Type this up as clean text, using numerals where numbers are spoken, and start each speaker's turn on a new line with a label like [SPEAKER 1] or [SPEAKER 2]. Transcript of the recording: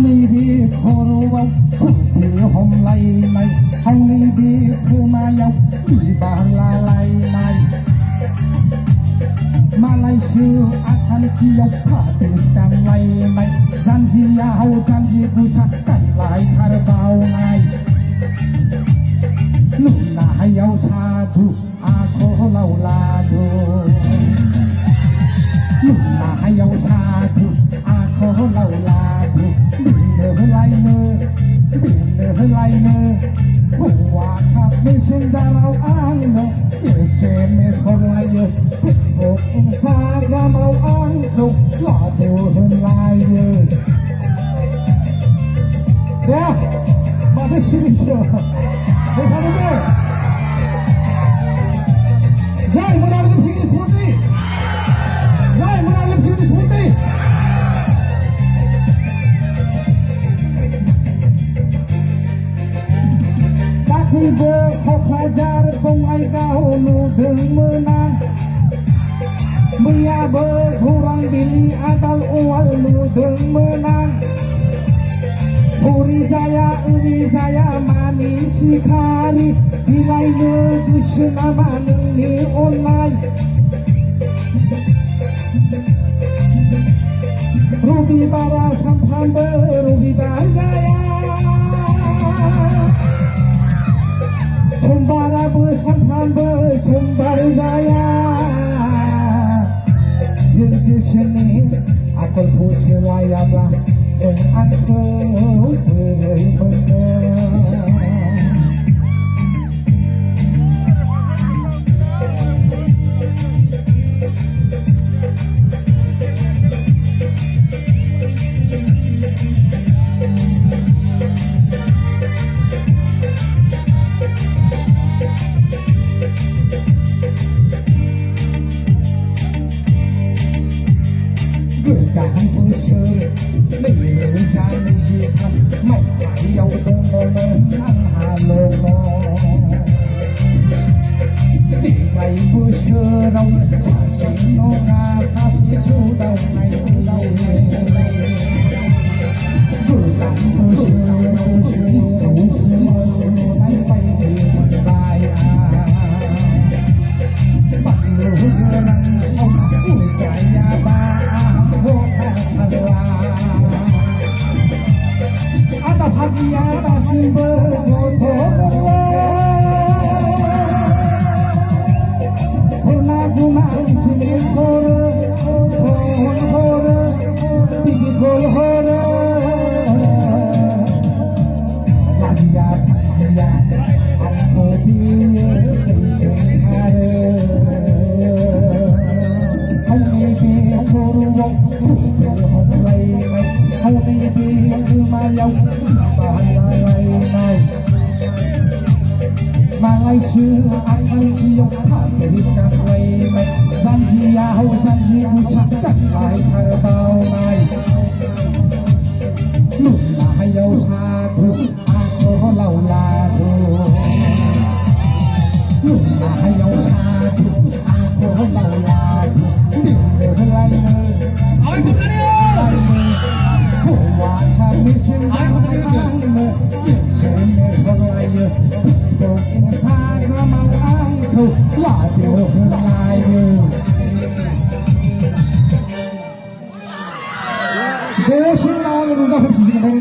[SPEAKER 1] ni bi khoro bau thì hôm nay này hầu ni bi khơ ma yau bi ba la lai này Malaysia akan cium hati sedang lai janji yau janji pusatkan lai karbau nai Luna yau satu aku lau ladu Luna yau satu aku lau ladu Bina lai ne WhatsApp messenger ang no SMS online Facebook Instagram ang no ladu lai Ya, mana sini je? Bersama dia. Jai menarik sini seperti. Jai menarik sini seperti. Tapi berkau pelajar pengai kau nudeng menang. Mia berkurang bili adal ual nudeng menang. Uri saya manis sekali Bilai negeri nama ni online Rubi bara sampan berubi saya Sumbara bersampan bersumbar saya Jadi sini aku pusing layarlah Dan aku benar-benar Gerakan pusat Menyerusak musikan Mai yau menang halono Tigai pusat Sasi nonga Sasi sudau Nai pulau Gerakan pusat Nai pai di Mandaya Paluran Sama Ujaya Ada pagi ada sumber Pernah guna sini hore Tinggi hore Lagi aku dia hari Hãy subscribe cho kênh Ghiền Mì Gõ Để không bỏ lỡ Malaysia akan cium hati sekali janji yau janji ucapkan lai karbau nai Luna yau satu aku lau ladu Luna yau satu aku lau ladu Bina lai ne WhatsApp messenger ang no SMS online Facebook Instagram ang no ladu lai ne